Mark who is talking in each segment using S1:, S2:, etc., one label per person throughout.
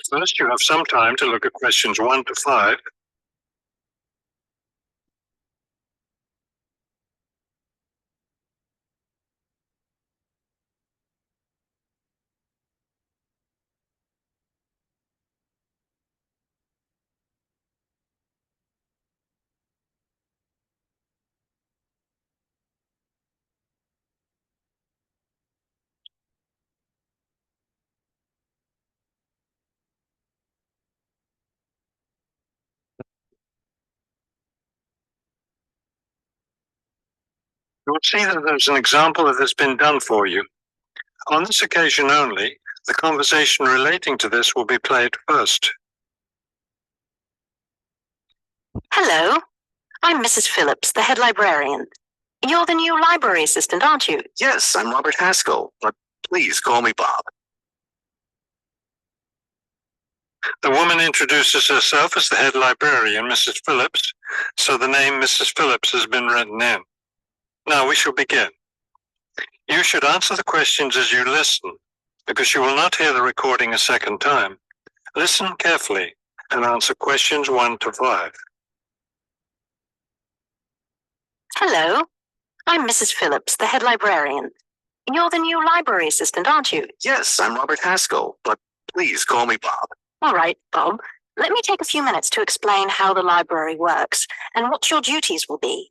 S1: First, you have some time to look at questions 1 to 5. You'll see that there's an example of this been done for you. On this occasion only, the conversation relating to this will be played first.
S2: Hello, I'm Mrs. Phillips, the head librarian. You're the new library assistant, aren't you?
S3: Yes, I'm Robert Haskell, but please call me Bob.
S1: The woman introduces herself as the head librarian, Mrs. Phillips, so the name Mrs. Phillips has been written in. Now we shall begin. You should answer the questions as you listen, because you will not hear the recording a second time. Listen carefully and answer questions 1 to 5.
S2: Hello, I'm Mrs. Phillips, the head librarian. You're the new library assistant, aren't you?
S3: Yes, I'm Robert Haskell, but please call me Bob.
S2: All right, Bob. Let me take a few minutes to explain how the library works and what your duties will be.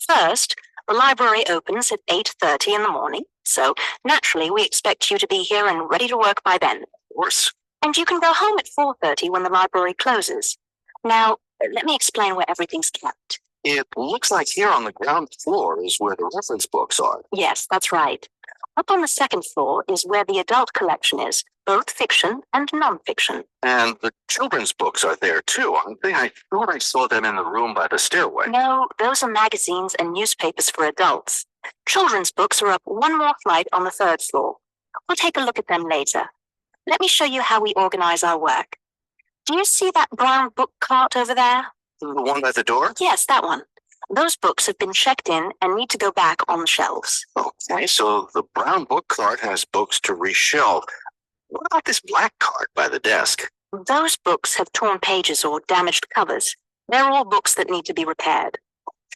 S2: First, the library opens at 8:30 in the morning, so naturally we expect you to be here and ready to work by then.
S3: Of course.
S2: And you can go home at 4:30 when the library closes. Now, let me explain where everything's kept.
S3: It looks like here on the ground floor is where the reference books are.
S2: Yes, that's right. Up on the second floor is where the adult collection is, both fiction and nonfiction.
S3: And the children's books are there too, aren't they? I thought I saw them in the room by the stairway.
S2: No, those are magazines and newspapers for adults. Children's books are up one more flight on the third floor. We'll take a look at them later. Let me show you how we organize our work. Do you see that brown book cart over there?
S3: The one by the door?
S2: Yes, that one. Those books have been checked in and need to go back on the shelves.
S3: Okay, so the brown book cart has books to reshelve. What about this black cart by the desk?
S2: Those books have torn pages or damaged covers. They're all books that need to be repaired.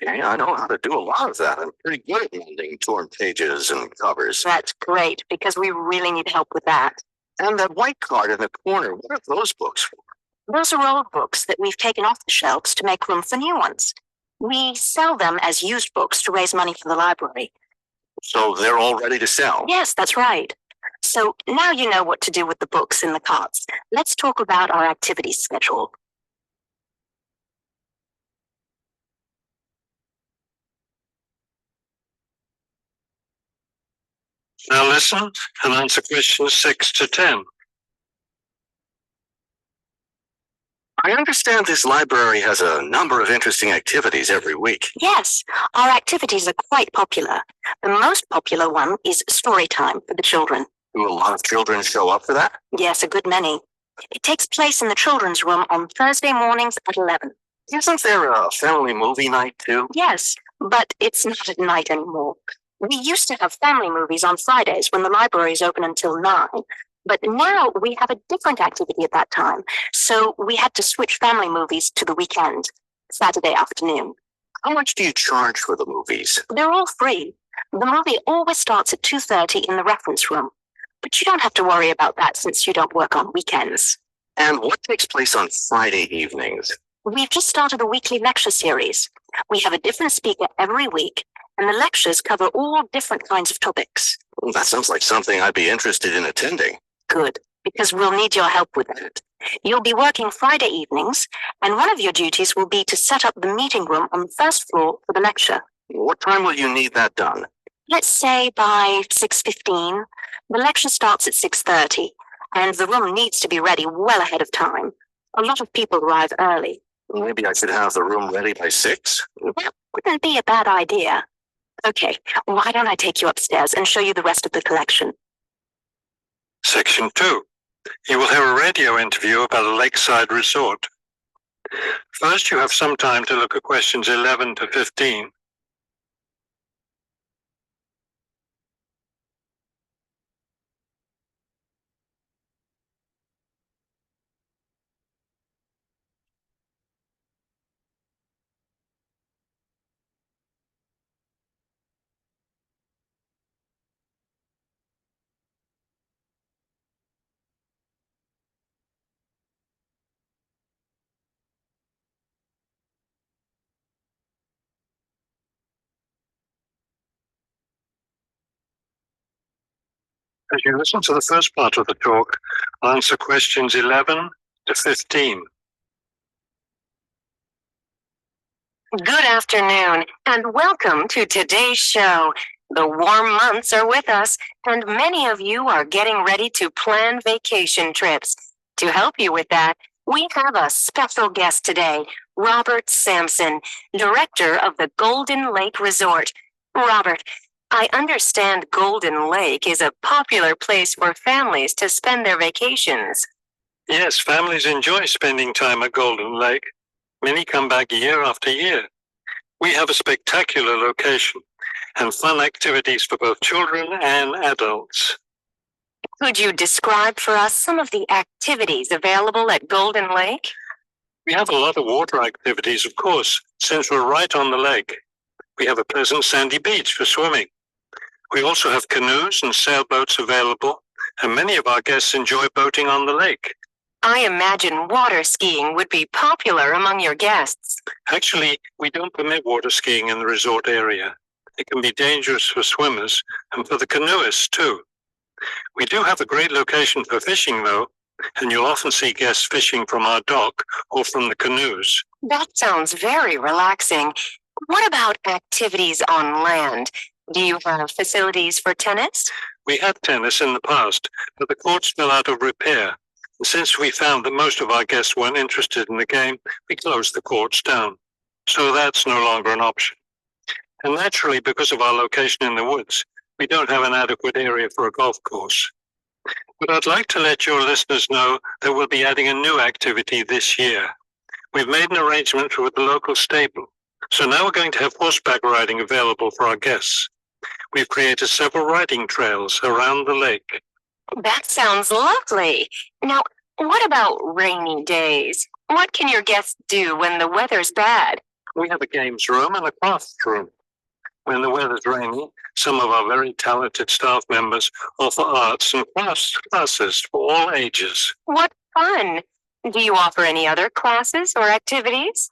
S3: Okay, I know how to do a lot of that. I'm pretty good at mending torn pages and covers.
S2: That's great, because we really need help with that.
S3: And that white cart in the corner, what are those books for?
S2: Those are old books that we've taken off the shelves to make room for new ones. We sell them as used books to raise money for the library.
S3: So they're all ready to sell?
S2: Yes, that's right. So now you know what to do with the books in the carts. Let's talk about our activity schedule.
S1: Now listen and answer questions 6 to 10.
S3: I understand this library has a number of interesting activities every week.
S2: Yes, our activities are quite popular. The most popular one is story time for the children.
S3: Do a lot of children show up for that?
S2: Yes, a good many. It takes place in the children's room on Thursday mornings at 11.
S3: Isn't there a family movie night too?
S2: Yes, but it's not at night anymore. We used to have family movies on Fridays when the library is open until 9. But now we have a different activity at that time, so we had to switch family movies to the weekend, Saturday afternoon.
S3: How much do you charge for the movies?
S2: They're all free. The movie always starts at 2:30 in the reference room, but you don't have to worry about that since you don't work on weekends.
S3: And what takes place on Friday evenings?
S2: We've just started a weekly lecture series. We have a different speaker every week, and the lectures cover all different kinds of topics.
S3: Well, that sounds like something I'd be interested in attending.
S2: Good, because we'll need your help with that. You'll be working Friday evenings, and one of your duties will be to set up the meeting room on the first floor for the lecture.
S3: What time will you need that done?
S2: Let's say by 6:15. The lecture starts at 6:30, and the room needs to be ready well ahead of time. A lot of people arrive early.
S3: Maybe I should have the room ready by 6?
S2: That wouldn't be a bad idea. Okay, why don't I take you upstairs and show you the rest of the collection?
S1: Section 2. You will hear a radio interview about a lakeside resort. First, you have some time to look at questions 11 to 15. As you listen to the first part of the talk, I'll answer questions 11 to 15.
S2: Good afternoon, and welcome to today's show. The warm months are with us, and many of you are getting ready to plan vacation trips. To help you with that, we have a special guest today, Robert Sampson, director of the Golden Lake Resort. Robert, I understand Golden Lake is a popular place for families to spend their vacations.
S1: Yes, families enjoy spending time at Golden Lake. Many come back year after year. We have a spectacular location and fun activities for both children and adults.
S2: Could you describe for us some of the activities available at Golden Lake?
S1: We have a lot of water activities, of course, since we're right on the lake. We have a pleasant sandy beach for swimming. We also have canoes and sailboats available, and many of our guests enjoy boating on the lake.
S2: I imagine water skiing would be popular among your guests.
S1: Actually, we don't permit water skiing in the resort area. It can be dangerous for swimmers and for the canoeists too. We do have a great location for fishing though, and you'll often see guests fishing from our dock or from the canoes.
S2: That sounds very relaxing. What about activities on land? Do you have facilities for tennis?
S1: We had tennis in the past, but the courts fell out of repair. And since we found that most of our guests weren't interested in the game, we closed the courts down. So that's no longer an option. And naturally, because of our location in the woods, we don't have an adequate area for a golf course. But I'd like to let your listeners know that we'll be adding a new activity this year. We've made an arrangement with the local stable. So now we're going to have horseback riding available for our guests. We've created several riding trails around the lake.
S2: That sounds lovely. Now, what about rainy days? What can your guests do when the weather's bad?
S1: We have a games room and a crafts room. When the weather's rainy, some of our very talented staff members offer arts and crafts classes for all ages.
S2: What fun! Do you offer any other classes or activities?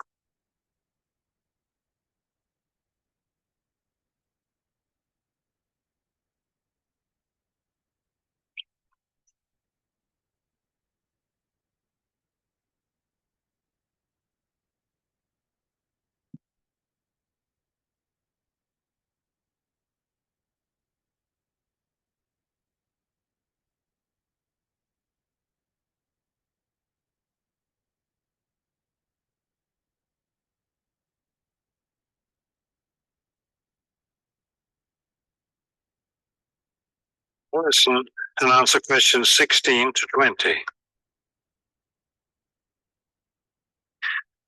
S1: Listen and answer questions 16 to 20.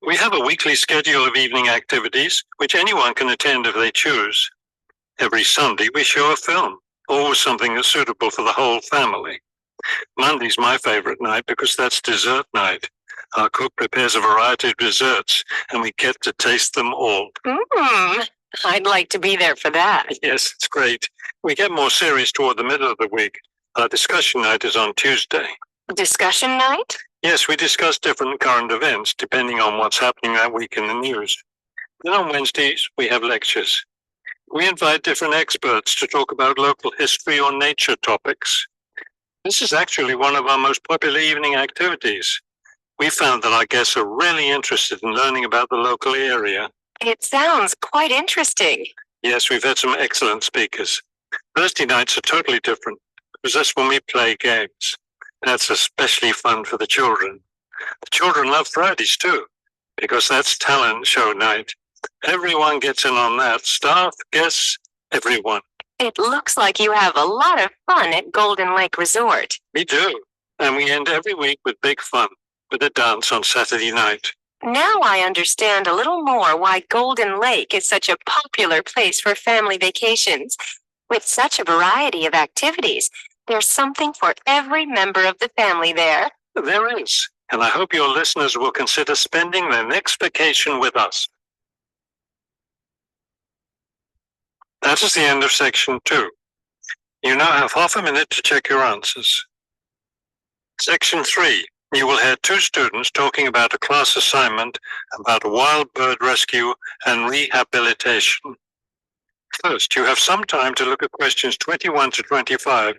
S1: We have a weekly schedule of evening activities, which anyone can attend if they choose. Every Sunday, we show a film, always something that's suitable for the whole family. Monday's my favorite night because that's dessert night. Our cook prepares a variety of desserts, and we get to taste them all.
S2: I'd like to be there for that.
S1: Yes, it's great. We get more serious toward the middle of the week. Our discussion night is on Tuesday.
S2: Discussion night?
S1: Yes, we discuss different current events depending on what's happening that week in the news. Then on Wednesdays, we have lectures. We invite different experts to talk about local history or nature topics. This is actually one of our most popular evening activities. We found that our guests are really interested in learning about the local area.
S2: It sounds quite interesting.
S1: Yes, we've had some excellent speakers. Thursday nights are totally different because that's when we play games. That's especially fun for the children. The children love Fridays too because that's talent show night. Everyone gets in on that. Staff, guests, everyone.
S2: It looks like you have a lot of fun at Golden Lake Resort.
S1: We do. And we end every week with big fun, with a dance on Saturday night.
S2: Now I understand a little more why Golden Lake is such a popular place for family vacations. With such a variety of activities, there's something for every member of the family there.
S1: There is. And I hope your listeners will consider spending their next vacation with us. That is the end of section 2. You now have half a minute to check your answers. Section 3. You will hear 2 students talking about a class assignment about wild bird rescue and rehabilitation. First, you have some time to look at questions 21 to 25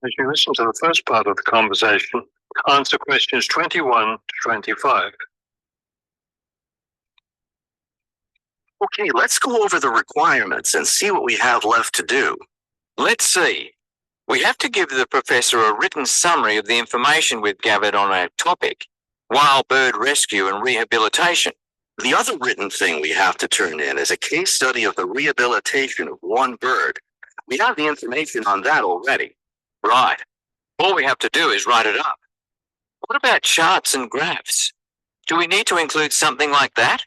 S1: As you listen to the first part of the conversation, answer questions 21 to 25.
S3: Okay, let's go over the requirements and see what we have left to do.
S4: Let's see. We have to give the professor a written summary of the information we've gathered on our topic, wild bird rescue and rehabilitation.
S3: The other written thing we have to turn in is a case study of the rehabilitation of one bird. We have the information on that already.
S4: Right. All we have to do is write it up. What about charts and graphs? Do we need to include something like that?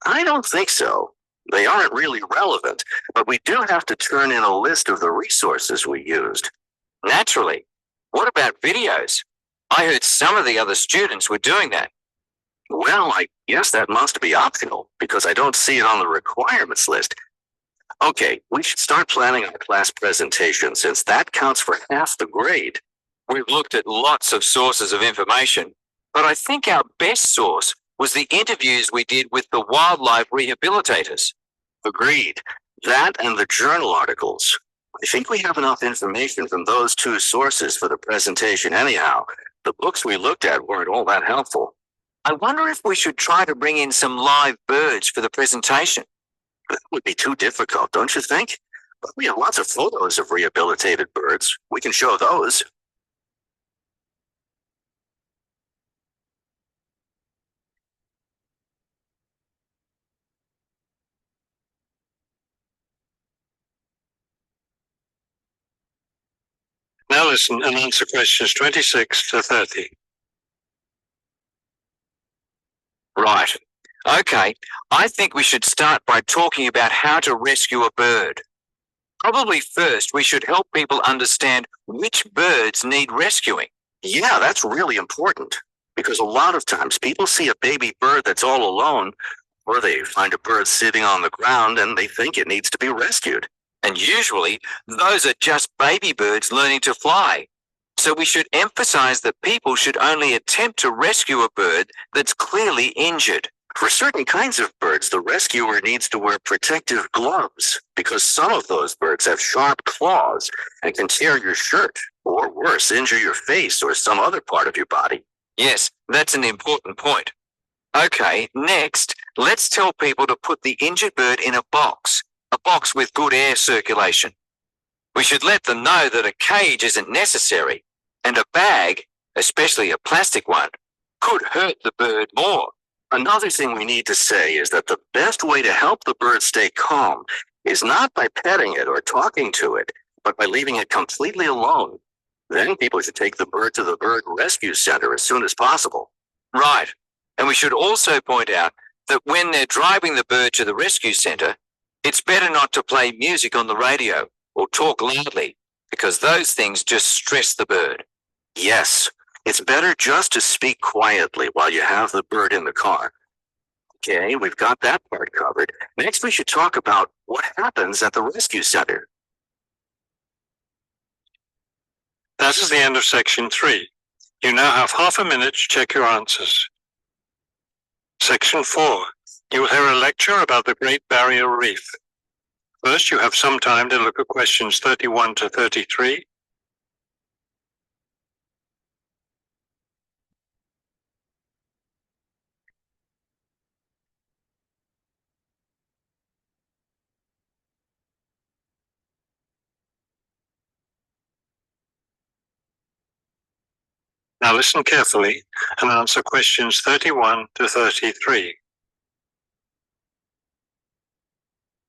S3: I don't think so. They aren't really relevant, but we do have to turn in a list of the resources we used.
S4: Naturally. What about videos? I heard some of the other students were doing that.
S3: Well, I guess that must be optional because I don't see it on the requirements list. Okay, we should start planning our class presentation since that counts for half the grade.
S4: We've looked at lots of sources of information, but I think our best source was the interviews we did with the wildlife rehabilitators.
S3: Agreed. That and the journal articles. I think we have enough information from those two sources for the presentation anyhow. The books we looked at weren't all that helpful.
S4: I wonder if we should try to bring in some live birds for the presentation.
S3: That would be too difficult, don't you think? But we have lots of photos of rehabilitated birds. We can show those.
S1: Now listen and answer questions 26 to 30.
S4: Right. Okay, I think we should start by talking about how to rescue a bird. Probably first we should help people understand which birds need rescuing.
S3: Yeah, that's really important because a lot of times people see a baby bird that's all alone, or they find a bird sitting on the ground and they think it needs to be rescued.
S4: And usually those are just baby birds learning to fly. So we should emphasize that people should only attempt to rescue a bird that's clearly injured.
S3: For certain kinds of birds, the rescuer needs to wear protective gloves because some of those birds have sharp claws and can tear your shirt, or worse, injure your face or some other part of your body.
S4: Yes, that's an important point. Okay, next, let's tell people to put the injured bird in a box with good air circulation. We should let them know that a cage isn't necessary, and a bag, especially a plastic one, could hurt the bird more.
S3: Another thing we need to say is that the best way to help the bird stay calm is not by petting it or talking to it, but by leaving it completely alone. Then people should take the bird to the bird rescue center as soon as possible.
S4: Right. And we should also point out that when they're driving the bird to the rescue center, it's better not to play music on the radio or talk loudly because those things just stress the bird.
S3: Yes, it's better just to speak quietly while you have the bird in the car. Okay, we've got that part covered. Next, we should talk about what happens at the rescue center.
S1: That is the end of section 3. You now have half a minute to check your answers. Section 4. You will hear a lecture about the Great Barrier Reef. First, you have some time to look at questions 31 to 33. Now listen carefully and answer questions 31 to 33.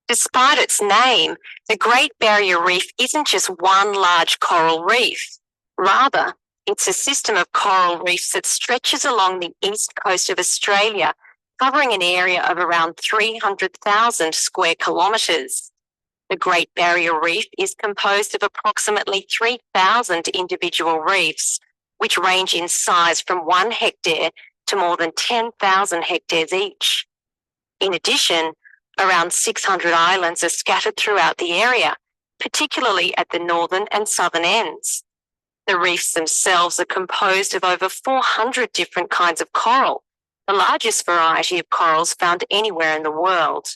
S2: Despite its name, the Great Barrier Reef isn't just one large coral reef. Rather, it's a system of coral reefs that stretches along the east coast of Australia, covering an area of around 300,000 square kilometres. The Great Barrier Reef is composed of approximately 3,000 individual reefs, which range in size from 1 hectare to more than 10,000 hectares each. In addition, around 600 islands are scattered throughout the area, particularly at the northern and southern ends. The reefs themselves are composed of over 400 different kinds of coral, the largest variety of corals found anywhere in the world.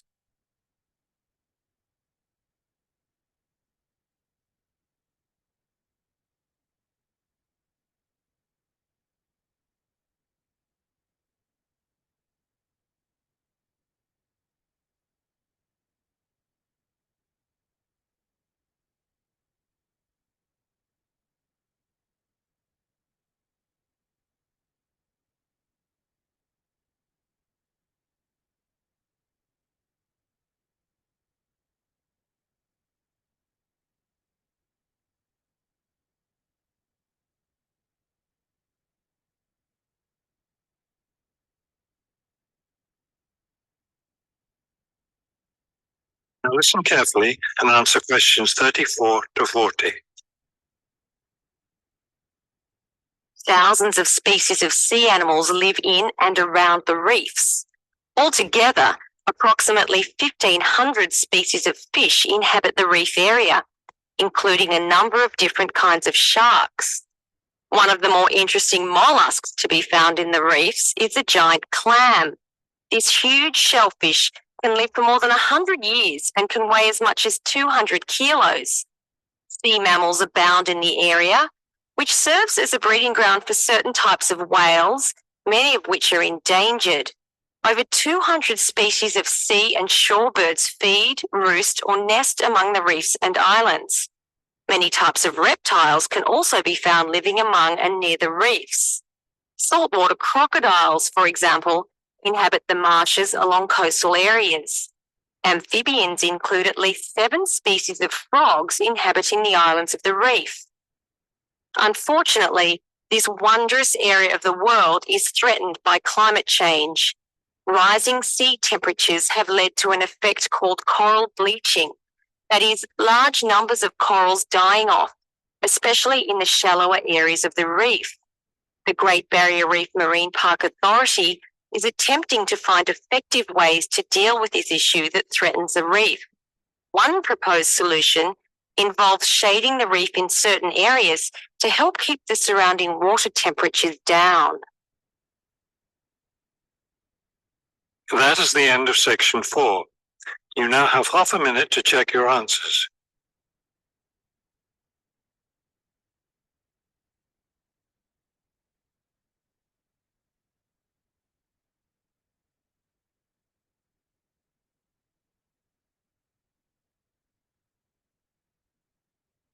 S1: Now listen carefully and answer questions 34 to 40.
S2: Thousands of species of sea animals live in and around the reefs. Altogether, approximately 1,500 species of fish inhabit the reef area, including a number of different kinds of sharks. One of the more interesting mollusks to be found in the reefs is a giant clam. This huge shellfish can live for more than 100 years and can weigh as much as 200 kilos. Sea mammals abound in the area, which serves as a breeding ground for certain types of whales, many of which are endangered. Over 200 species of sea and shore birds feed, roost, or nest among the reefs and islands. Many types of reptiles can also be found living among and near the reefs. Saltwater crocodiles, for example, inhabit the marshes along coastal areas. Amphibians include at least 7 species of frogs inhabiting the islands of the reef. Unfortunately, this wondrous area of the world is threatened by climate change. Rising sea temperatures have led to an effect called coral bleaching, that is, large numbers of corals dying off, especially in the shallower areas of the reef. The Great Barrier Reef Marine Park Authority is attempting to find effective ways to deal with this issue that threatens the reef. One proposed solution involves shading the reef in certain areas to help keep the surrounding water temperatures down.
S1: That is the end of section 4. You now have half a minute to check your answers.